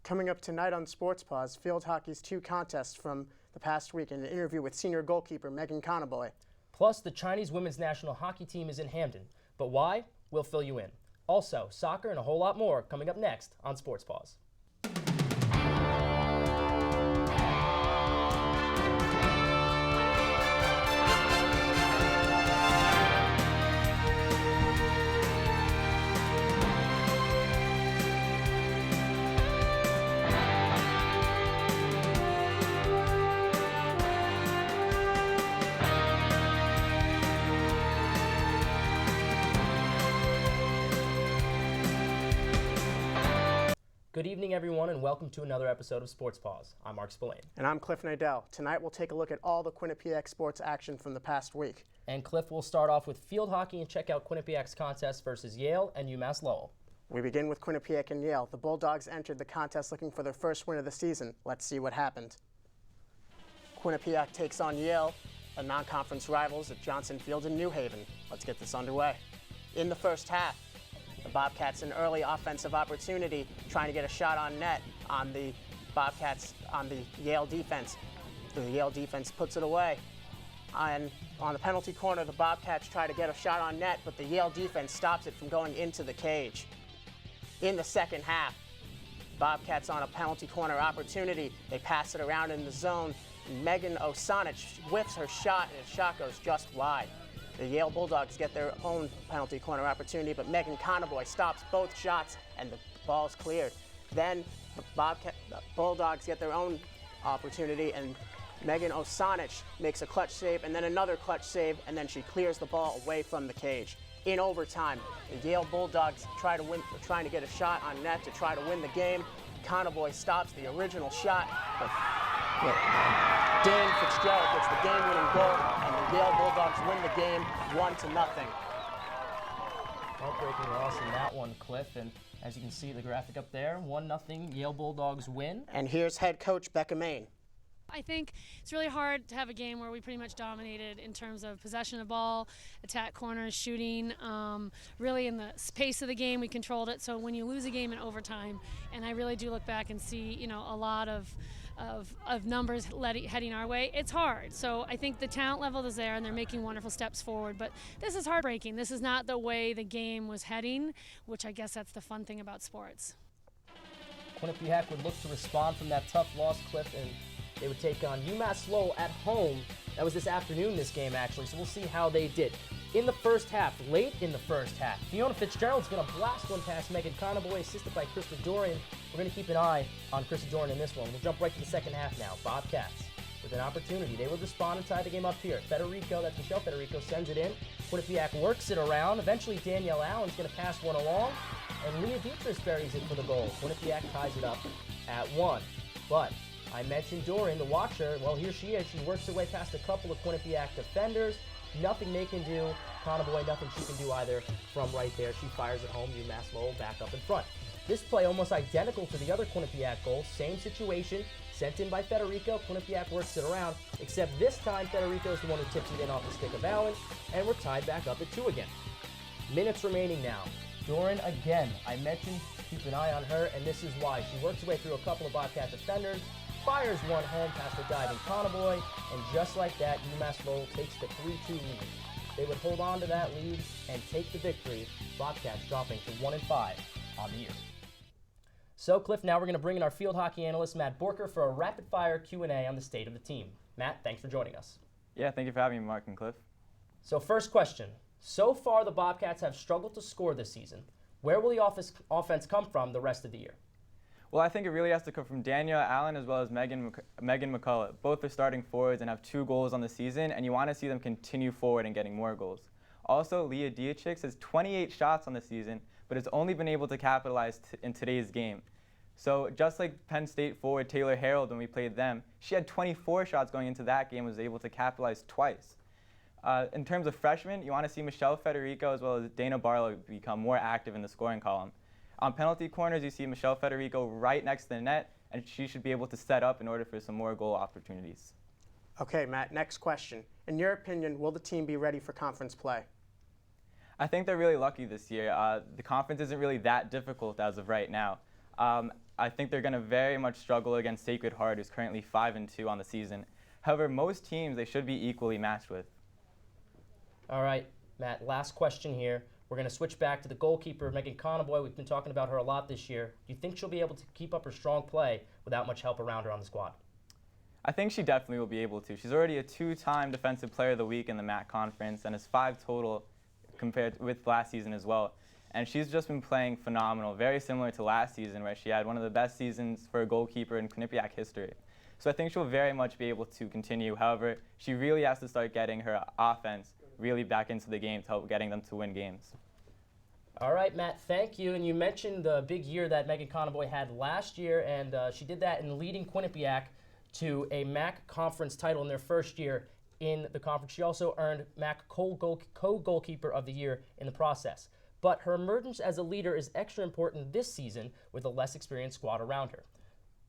Coming up tonight on Sports Paws, field hockey's two contests from the past week and an interview with senior goalkeeper Megan Conaboy. Plus, the Chinese women's national hockey team is in Hamden. But why? We'll fill you in. Also, soccer and a whole lot more coming up next on Sports Paws. Good evening, everyone, and welcome to another episode of Sports Paws. I'm Mark Spillane. And I'm Cliff Nadel. Tonight we'll take a look at all the Quinnipiac sports action from the past week. And Cliff will start off with field hockey and check out Quinnipiac's contest versus Yale and UMass Lowell. We begin with Quinnipiac and Yale. The Bulldogs entered the contest looking for their first win of the season. Let's see what happened. Quinnipiac takes on Yale, a non-conference rivals at Johnson Field in New Haven. Let's get this underway. In the first half, the Bobcats an early offensive opportunity, trying to get a shot on net on the Bobcats, on the Yale defense. The Yale defense puts it away. And on the penalty corner, the Bobcats try to get a shot on net, but the Yale defense stops it from going into the cage. In the second half, Bobcats on a penalty corner opportunity. They pass it around in the zone. Megan Conaboy whiffs her shot, and the shot goes just wide. The Yale Bulldogs get their own penalty corner opportunity, but Megan Conaboy stops both shots, and the ball's cleared. Then the Bulldogs get their own opportunity, and Megan Conaboy makes a clutch save, and then another clutch save, and then she clears the ball away from the cage. In overtime, the Yale Bulldogs trying to get a shot on net to try to win the game. Conaboy stops the original shot, but Dane Fitzgerald gets the game-winning goal, and the Yale Bulldogs win the game 1-0. Heartbreaking loss in that one, Cliff, and as you can see the graphic up there, 1-0 Yale Bulldogs win. And here's head coach Becca Main. I think it's really hard to have a game where we pretty much dominated in terms of possession of the ball, attack corners, shooting. Really in the pace of the game, we controlled it. So when you lose a game in overtime, and I really do look back and see, a lot of numbers heading our way, it's hard. So I think the talent level is there, and they're making wonderful steps forward. But this is heartbreaking. This is not the way the game was heading, which I guess that's the fun thing about sports. Quinnipiac would look to respond from that tough loss, Cliff, and they would take on UMass Lowell at home. That was this afternoon, this game, actually, so we'll see how they did. In the first half, late in the first half, Fiona Fitzgerald's going to blast one past Megan Conaboy, assisted by Krista Dorian. We're going to keep an eye on Krista Dorian in this one. We'll jump right to the second half now. Bobcats with an opportunity. They would respond and tie the game up here. Federico, that's Michelle Federico, sends it in. Quinnipiac works it around. Eventually, Danielle Allen's going to pass one along, and Leah Dietrich buries it for the goal. Quinnipiac ties it up at 1. But I mentioned Dorian, the watcher. Well, here she is. She works her way past a couple of Quinnipiac defenders. Nothing they can do. Conaboy, nothing she can do either from right there. She fires it home. UMass Lowell back up in front. This play almost identical to the other Quinnipiac goal. Same situation. Sent in by Federico. Quinnipiac works it around, except this time Federico is the one who tips it in off the stick of Allen, and we're tied back up at 2 again. Minutes remaining now. Dorian again. I mentioned keep an eye on her, and this is why. She works her way through a couple of Bobcat defenders, fires one home past the diving Conaboy, and just like that, UMass Lowell takes the 3-2 lead. They would hold on to that lead and take the victory. Bobcats dropping to 1-5 on the year. So, Cliff, now we're going to bring in our field hockey analyst, Matt Borker, for a rapid-fire Q&A on the state of the team. Matt, thanks for joining us. Yeah, thank you for having me, Mark and Cliff. So, first question. So far, the Bobcats have struggled to score this season. Where will the offense come from the rest of the year? Well, I think it really has to come from Danielle Allen as well as Megan McCullough. Both are starting forwards and have 2 goals on the season, and you want to see them continue forward and getting more goals. Also, Leah Dietrich has 28 shots on the season, but has only been able to capitalize in today's game. So just like Penn State forward Taylor Harold when we played them, she had 24 shots going into that game and was able to capitalize twice. In terms of freshmen, you want to see Michelle Federico as well as Dana Barlow become more active in the scoring column. On penalty corners, you see Michelle Federico right next to the net, and she should be able to set up in order for some more goal opportunities. Okay, Matt, next question. In your opinion, will the team be ready for conference play? I think they're really lucky this year. The conference isn't really that difficult as of right now. I think they're going to very much struggle against Sacred Heart, who's currently 5-2 on the season. However, most teams they should be equally matched with. All right, Matt, last question here. We're going to switch back to the goalkeeper, Megan Conaboy. We've been talking about her a lot this year. Do you think she'll be able to keep up her strong play without much help around her on the squad? I think she definitely will be able to. She's already a 2-time Defensive Player of the Week in the MAC Conference and has 5 total compared with last season as well. And she's just been playing phenomenal, very similar to last season where she had one of the best seasons for a goalkeeper in Quinnipiac history. So I think she'll very much be able to continue. However, she really has to start getting her offense really back into the game to help getting them to win games. All right, Matt, thank you. And you mentioned the big year that Megan Conaboy had last year, and she did that in leading Quinnipiac to a MAC conference title in their first year in the conference. She also earned MAC co-goalkeeper of the year in the process. But her emergence as a leader is extra important this season with a less experienced squad around her.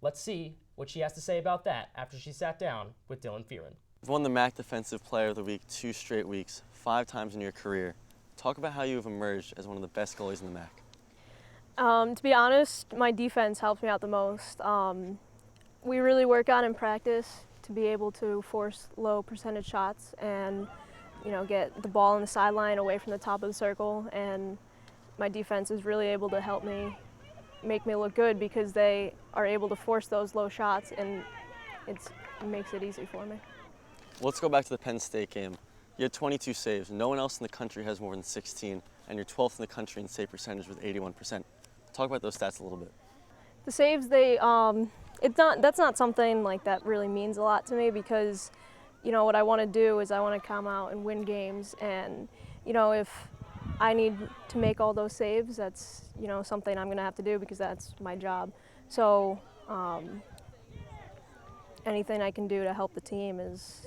Let's see what she has to say about that after she sat down with Dylan Fearon. You've won the MAC Defensive Player of the Week 2 straight weeks, 5 times in your career. Talk about how you have emerged as one of the best goalies in the MAC. To be honest, my defense helps me out the most. We really work on in practice to be able to force low percentage shots and, get the ball on the sideline away from the top of the circle. And my defense is really able to help me, make me look good because they are able to force those low shots, and it makes it easy for me. Let's go back to the Penn State game. You had 22 saves. No one else in the country has more than 16, and you're 12th in the country in save percentage with 81%. Talk about those stats a little bit. The saves, that's not something like that really means a lot to me because, what I want to do is I want to come out and win games, and, if I need to make all those saves, that's, something I'm going to have to do because that's my job. So anything I can do to help the team is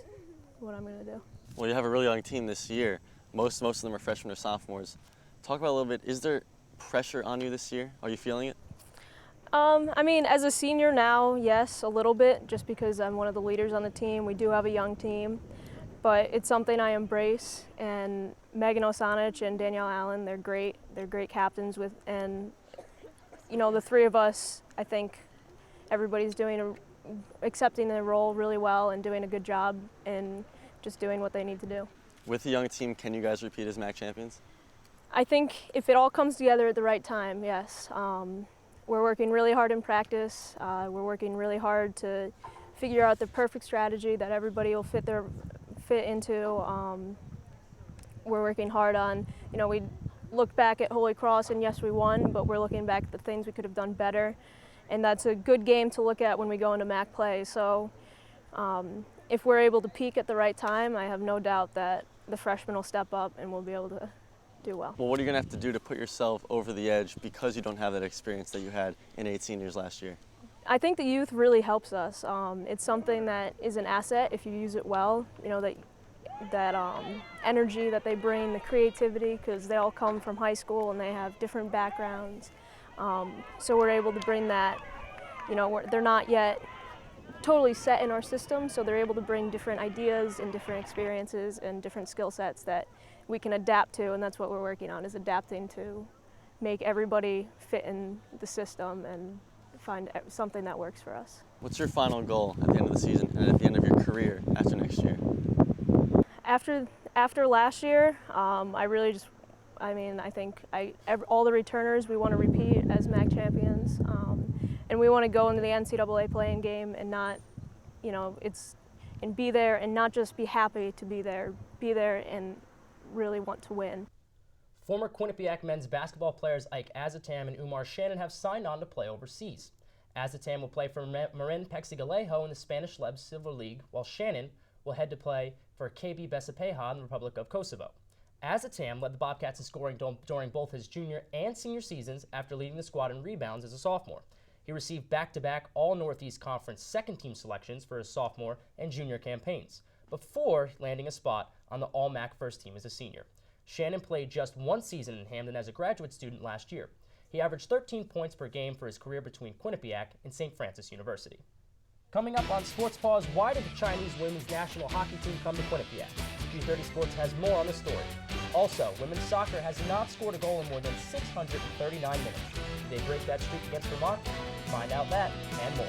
what I'm going to do. Well, you have a really young team this year. Most of them are freshmen or sophomores. Talk about a little bit, is there pressure on you this year? Are you feeling it? As a senior now, yes, a little bit, just because I'm one of the leaders on the team. We do have a young team, but it's something I embrace. And Megan Conaboy and Danielle Allen, they're great. They're great captains and the three of us, I think everybody's accepting their role really well and doing a good job and just doing what they need to do. With a young team, can you guys repeat as MAC champions? I think if it all comes together at the right time, yes. We're working really hard in practice. We're working really hard to figure out the perfect strategy that everybody will fit into. We're working hard on, we look back at Holy Cross and yes, we won, but we're looking back at the things we could have done better. And that's a good game to look at when we go into MAC play. So if we're able to peak at the right time, I have no doubt that the freshmen will step up and we'll be able to do well. Well, what are you going to have to do to put yourself over the edge because you don't have that experience that you had in 8 seniors last year? I think the youth really helps us. It's something that is an asset if you use it well. That energy that they bring, the creativity, because they all come from high school and they have different backgrounds. So we're able to bring that. They're not yet totally set in our system, so they're able to bring different ideas and different experiences and different skill sets that we can adapt to, and that's what we're working on, is adapting to make everybody fit in the system and find something that works for us. What's your final goal at the end of the season and at the end of your career after next year? After last year, I think all the returners, we want to repeat as MAC champions, and we want to go into the NCAA playing game and not, and be there and not just be happy to be there and really want to win. Former Quinnipiac men's basketball players Ike Azatam and Umar Shannon have signed on to play overseas. Azatam will play for Marin Pexigalejo in the Spanish Leb Silver League, while Shannon will head to play for KB Besapeja in the Republic of Kosovo. Azatam led the Bobcats in scoring during both his junior and senior seasons after leading the squad in rebounds as a sophomore. He received back-to-back All-Northeast Conference second-team selections for his sophomore and junior campaigns, before landing a spot on the All-MAC first team as a senior. Shannon played just one season in Hamden as a graduate student last year. He averaged 13 points per game for his career between Quinnipiac and St. Francis University. Coming up on Sports Paws, why did the Chinese women's national hockey team come to Quinnipiac? Q30 Sports has more on the story. Also, women's soccer has not scored a goal in more than 639 minutes. Did they break that streak against Vermont? Find out that and more.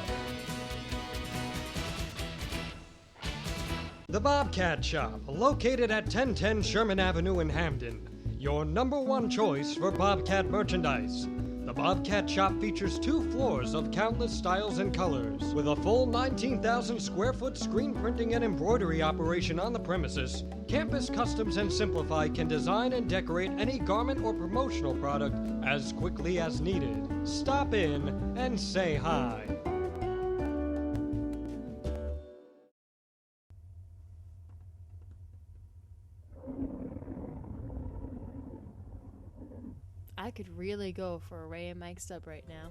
The Bobcat Shop, located at 1010 Sherman Avenue in Hamden. Your #1 choice for Bobcat merchandise. The Bobcat Shop features 2 floors of countless styles and colors. With a full 19,000 square foot screen printing and embroidery operation on the premises, Campus Customs and Simplify can design and decorate any garment or promotional product as quickly as needed. Stop in and say hi. I could really go for a Ray and Mike sub right now.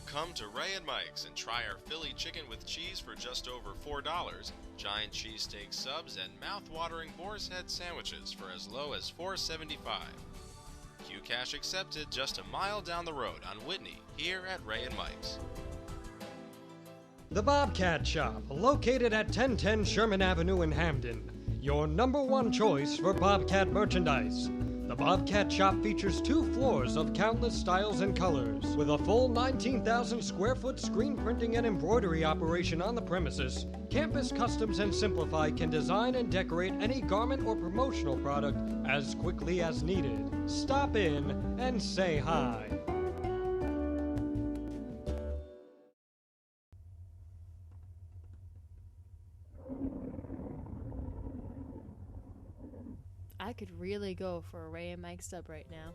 Come to Ray and Mike's and try our Philly chicken with cheese for just over $4, giant cheesesteak subs, and mouth-watering boar's head sandwiches for as low as $4.75. Q-Cash accepted just a mile down the road on Whitney, here at Ray and Mike's. The Bobcat Shop, located at 1010 Sherman Avenue in Hamden. Your #1 choice for Bobcat merchandise. The Bobcat Shop features 2 floors of countless styles and colors. With a full 19,000 square foot screen printing and embroidery operation on the premises, Campus Customs and Simplify can design and decorate any garment or promotional product as quickly as needed. Stop in and say hi. I could really go for a Ray and Mike sub right now.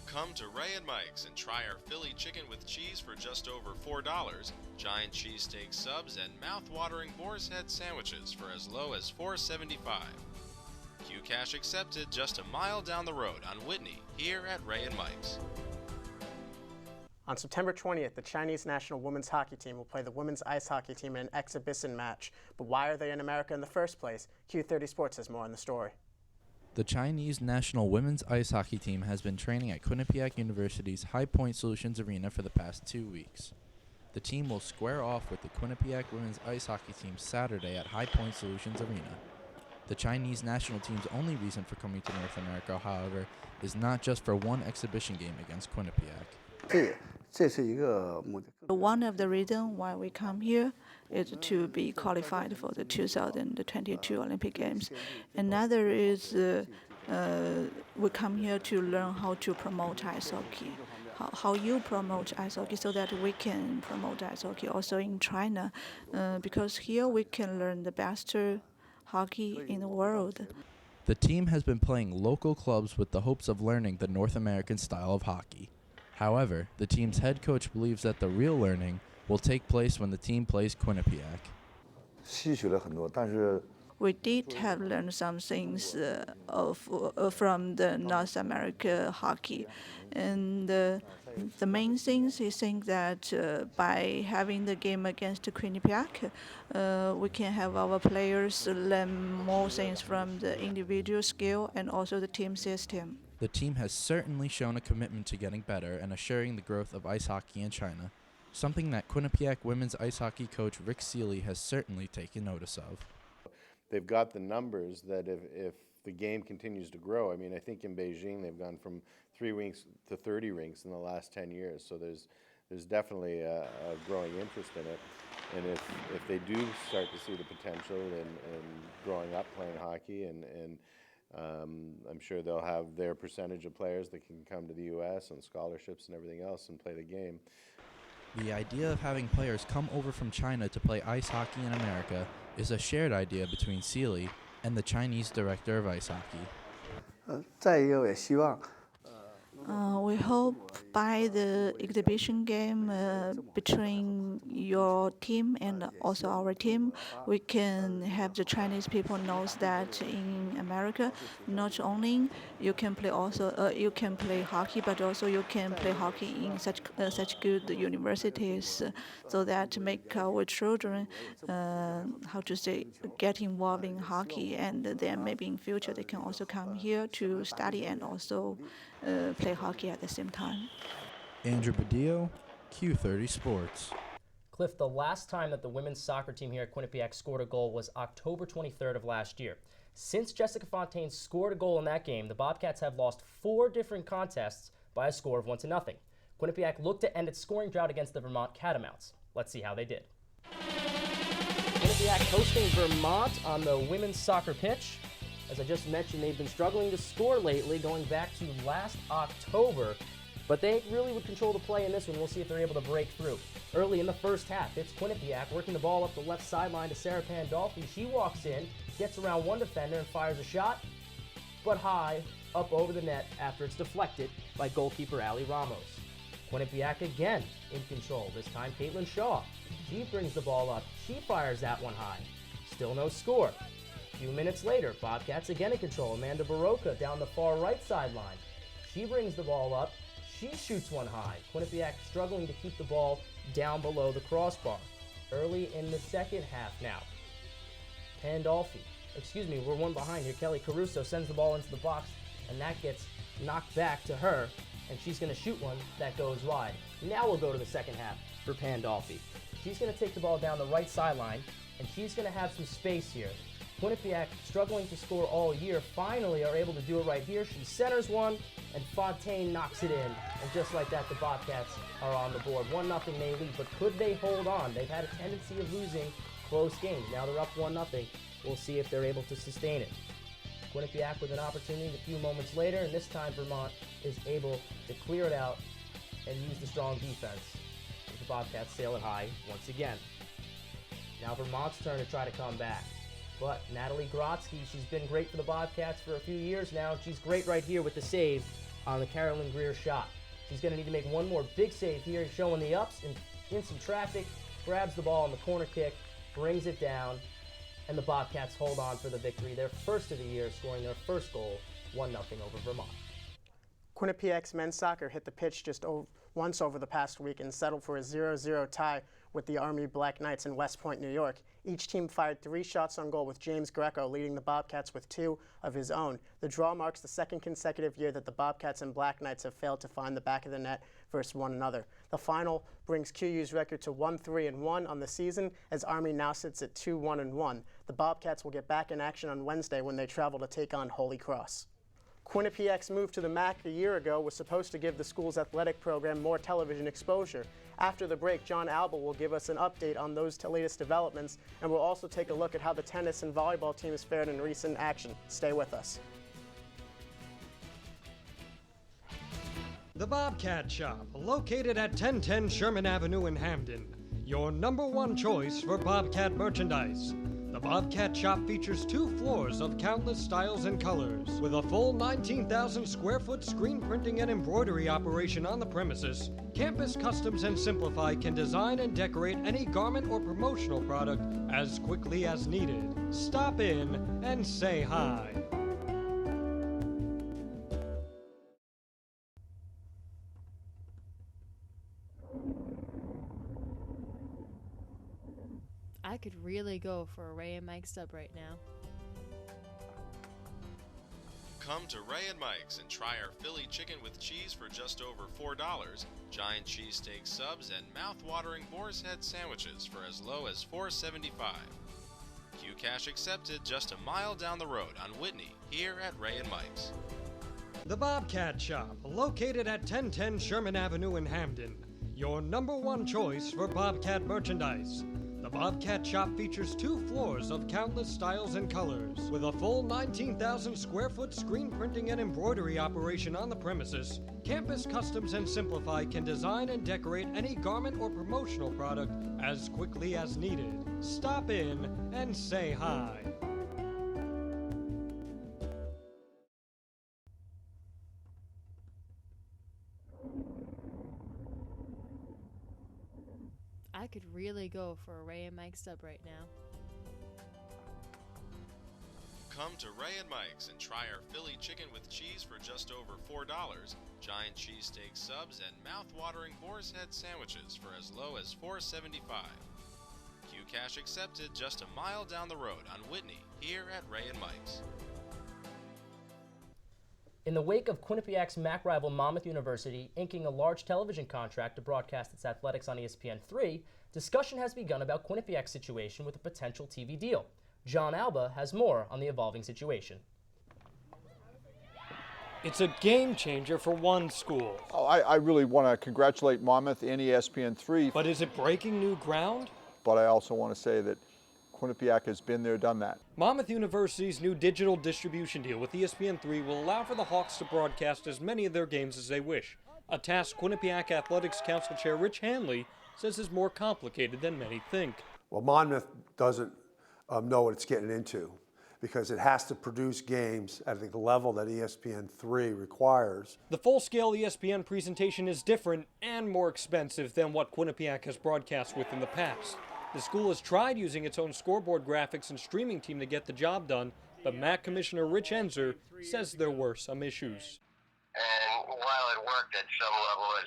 Come to Ray and Mike's and try our Philly chicken with cheese for just over $4, giant cheesesteak subs, and mouth-watering boar's head sandwiches for as low as $4.75. Q-Cash accepted just a mile down the road on Whitney, here at Ray and Mike's. On September 20th, the Chinese national women's hockey team will play the women's ice hockey team in an exhibition match. But why are they in America in the first place? Q30 Sports has more on the story. The Chinese national women's ice hockey team has been training at Quinnipiac University's High Point Solutions Arena for the past 2 weeks. The team will square off with the Quinnipiac women's ice hockey team Saturday at High Point Solutions Arena. The Chinese national team's only reason for coming to North America, however, is not just for one exhibition game against Quinnipiac. One of the reasons why we come here is to be qualified for the 2022 Olympic Games. Another is we come here to learn how to promote ice hockey, how you promote ice hockey so that we can promote ice hockey also in China, because here we can learn the best hockey in the world. The team has been playing local clubs with the hopes of learning the North American style of hockey. However, the team's head coach believes that the real learning will take place when the team plays Quinnipiac. We did have learned some things from the North America hockey, and the main things is think that by having the game against Quinnipiac, we can have our players learn more things from the individual skill and also the team system. The team has certainly shown a commitment to getting better and assuring the growth of ice hockey in China, something that Quinnipiac women's ice hockey coach Rick Seeley has certainly taken notice of. They've got the numbers that if the game continues to grow, I mean, I think in Beijing they've gone from 3 rinks to 30 rinks in the last 10 years, so there's definitely a growing interest in it. And if they do start to see the potential in growing up playing hockey, and I'm sure they'll have their percentage of players that can come to the U.S. on scholarships and everything else and play the game. The idea of having players come over from China to play ice hockey in America is a shared idea between Seeley and the Chinese director of ice hockey. We hope by the exhibition game between your team and also our team, we can have the Chinese people knows that in America, not only you can play you can play hockey, but also you can play hockey in such good universities, so that make our children get involved in hockey, and then maybe in future they can also come here to study and also play hockey at the same time. Andrew Badillo, Q30 Sports. Cliff, the last time that the women's soccer team here at Quinnipiac scored a goal was October 23rd of last year. Since Jessica Fontaine scored a goal in that game, the Bobcats have lost 4 different contests by a score of 1-0. Quinnipiac looked to end its scoring drought against the Vermont Catamounts. Let's see how they did. Quinnipiac hosting Vermont on the women's soccer pitch. As I just mentioned, they've been struggling to score lately, going back to last October. But they really would control the play in this one. We'll see if they're able to break through. Early in the first half, it's Quinnipiac working the ball up the left sideline to Sarah Pandolfi. She walks in, gets around one defender and fires a shot, but high, up over the net after it's deflected by goalkeeper Ali Ramos. Quinnipiac again in control. This time, Caitlin Shaw. She brings the ball up. She fires that one high. Still no score. A few minutes later, Bobcats again in control. Amanda Baroka down the far right sideline. She brings the ball up. She shoots one high. Quinnipiac struggling to keep the ball down below the crossbar. Early in the second half now. We're one behind here. Kelly Caruso sends the ball into the box, and that gets knocked back to her, and she's going to shoot one that goes wide. Now we'll go to the second half for Pandolfi. She's going to take the ball down the right sideline, and she's going to have some space here. Quinnipiac, struggling to score all year, finally are able to do it right here. She centers one, and Fontaine knocks it in. And just like that, the Bobcats are on the board. 1-0 they lead, but could they hold on? They've had a tendency of losing close games. Now they're up 1-0. We'll see if they're able to sustain it. Quinnipiac with an opportunity a few moments later, and this time Vermont is able to clear it out and use the strong defense. The Bobcats sail it high once again. Now Vermont's turn to try to come back. But Natalie Grotsky, she's been great for the Bobcats for a few years now. She's great right here with the save on the Carolyn Greer shot. She's going to need to make one more big save here, showing the ups and in some traffic, grabs the ball on the corner kick, brings it down, and the Bobcats hold on for the victory. Their first of the year, scoring their first goal, 1-0 over Vermont. Quinnipiac's men's soccer hit the pitch once over the past week and settled for a 0-0 tie with the Army Black Knights in West Point, New York. Each team fired 3 shots on goal, with James Greco leading the Bobcats with 2 of his own. The draw marks the second consecutive year that the Bobcats and Black Knights have failed to find the back of the net versus one another. The final brings QU's record to 1-3-1 on the season, as Army now sits at 2-1-1. The Bobcats will get back in action on Wednesday when they travel to take on Holy Cross. Quinnipiac's move to the MAC a year ago was supposed to give the school's athletic program more television exposure. After the break, Jon Alba will give us an update on those latest developments, and we'll also take a look at how the tennis and volleyball teams fared in recent action. Stay with us. The Bobcat Shop, located at 1010 Sherman Avenue in Hamden. Your #1 choice for Bobcat merchandise. The Bobcat Shop features 2 floors of countless styles and colors. With a full 19,000 square foot screen printing and embroidery operation on the premises, Campus Customs and Simplify can design and decorate any garment or promotional product as quickly as needed. Stop in and say hi. I could really go for a Ray and Mike sub right now. Come to Ray and Mike's and try our Philly chicken with cheese for just over $4, giant cheesesteak subs, and mouth-watering boar's head sandwiches for as low as $4.75. Q Cash accepted just a mile down the road on Whitney, here at Ray and Mike's. The Bobcat Shop, located at 1010 Sherman Avenue in Hamden. Your #1 choice for Bobcat merchandise. The Bobcat Shop features 2 floors of countless styles and colors. With a full 19,000 square foot screen printing and embroidery operation on the premises, Campus Customs and Simplify can design and decorate any garment or promotional product as quickly as needed. Stop in and say hi. I could really go for a Ray and Mike sub right now. Come to Ray and Mike's and try our Philly chicken with cheese for just over $4, giant cheesesteak subs, and mouth-watering boar's head sandwiches for as low as $4.75. Q Cash accepted just a mile down the road on Whitney, here at Ray and Mike's. In the wake of Quinnipiac's MAC rival Monmouth University inking a large television contract to broadcast its athletics on ESPN3, discussion has begun about Quinnipiac's situation with a potential TV deal. Jon Alba has more on the evolving situation. It's a game changer for one school. Oh, I really want to congratulate Monmouth and ESPN3. But is it breaking new ground? But I also want to say that Quinnipiac has been there, done that. Monmouth University's new digital distribution deal with ESPN3 will allow for the Hawks to broadcast as many of their games as they wish, a task Quinnipiac Athletics Council Chair Rich Hanley says is more complicated than many think. Well, Monmouth doesn't know what it's getting into because it has to produce games at the level that ESPN3 requires. The full-scale ESPN presentation is different and more expensive than what Quinnipiac has broadcast with in the past. The school has tried using its own scoreboard graphics and streaming team to get the job done, but MAC Commissioner Rich Enzer says there were some issues. And while it worked at some level, it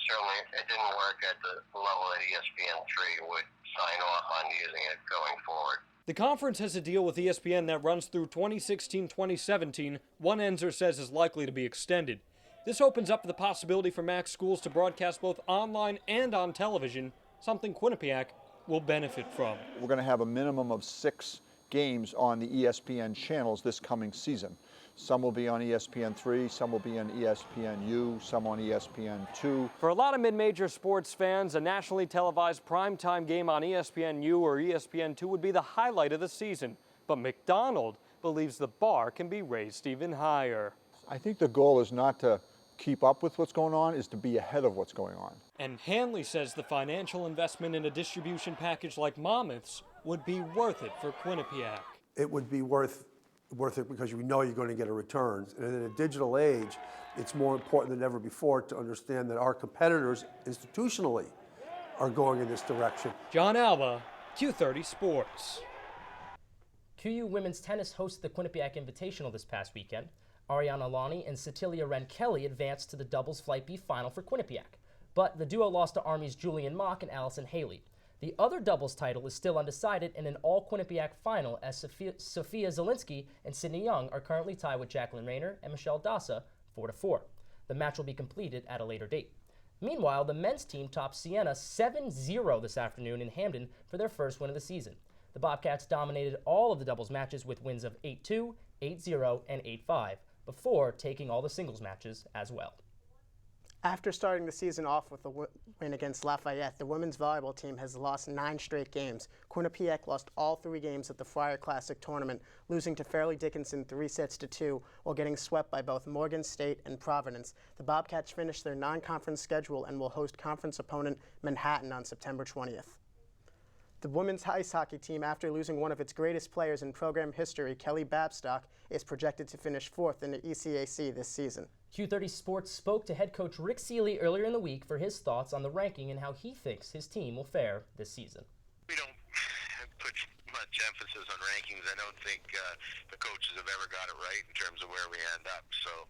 didn't work at the level that ESPN3 would sign off on using it going forward. The conference has a deal with ESPN that runs through 2016-2017, one Enzer says is likely to be extended. This opens up the possibility for MAC schools to broadcast both online and on television, something Quinnipiac will benefit from. We're going to have a minimum of 6 games on the ESPN channels this coming season. Some will be on ESPN3, some will be on ESPNU, some on ESPN2. For a lot of mid-major sports fans, a nationally televised primetime game on ESPNU or ESPN2 would be the highlight of the season. But McDonald believes the bar can be raised even higher. I think the goal is not to keep up with what's going on, is to be ahead of what's going on. And Hanley says the financial investment in a distribution package like Monmouth's would be worth it for Quinnipiac. It would be worth it because you know you're going to get a return. And in a digital age, it's more important than ever before to understand that our competitors institutionally are going in this direction. Jon Alba, Q30 Sports. QU women's tennis hosted the Quinnipiac Invitational this past weekend. Ariana Lani and Cecilia Wren-Kelly advanced to the doubles Flight B final for Quinnipiac, but the duo lost to Army's Julian Mock and Allison Haley. The other doubles title is still undecided in an all-Quinnipiac final as Sophia Zielinski and Sydney Young are currently tied with Jacqueline Rayner and Michelle Dassa 4-4. The match will be completed at a later date. Meanwhile, the men's team topped Siena 7-0 this afternoon in Hamden for their first win of the season. The Bobcats dominated all of the doubles matches with wins of 8-2, 8-0, and 8-5, before taking all the singles matches as well. After starting the season off with a win against Lafayette, the women's volleyball team has lost 9 straight games. Quinnipiac lost all 3 games at the Friar Classic tournament, losing to Fairleigh Dickinson 3-2, while getting swept by both Morgan State and Providence. The Bobcats finished their non-conference schedule and will host conference opponent Manhattan on September 20th. The women's ice hockey team, after losing one of its greatest players in program history, Kelly Babstock, is projected to finish 4th in the ECAC this season. Q30 Sports spoke to head coach Rick Seeley earlier in the week for his thoughts on the ranking and how he thinks his team will fare this season. We don't put much emphasis on rankings. I don't think the coaches have ever got it right in terms of where we end up. So,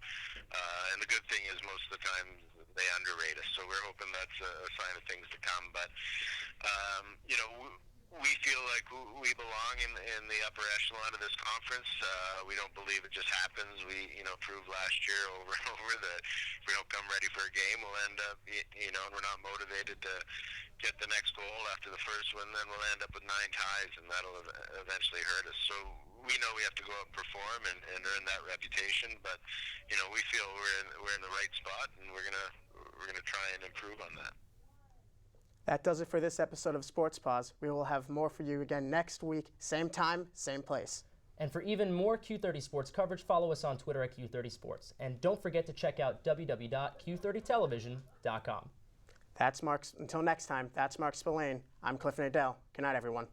and the good thing is most of the time they underrate us. So we're hoping that's a sign of things to come. But, you know, we feel like we belong in the upper echelon of this conference. We don't believe it just happens. We, proved last year over and over that if we don't come ready for a game, we'll end up, and we're not motivated to get the next goal after the first one, then we'll end up with 9 ties, and that'll eventually hurt us. So we know we have to go out and perform and earn that reputation, but, we feel we're in the right spot, and we're gonna try and improve on that. That does it for this episode of Sports Paws. We will have more for you again next week, same time, same place. And for even more Q30 Sports coverage, follow us on Twitter at Q30 Sports. And don't forget to check out www.q30television.com. Until next time, that's Mark Spillane. I'm Cliff Nadel. Good night, everyone.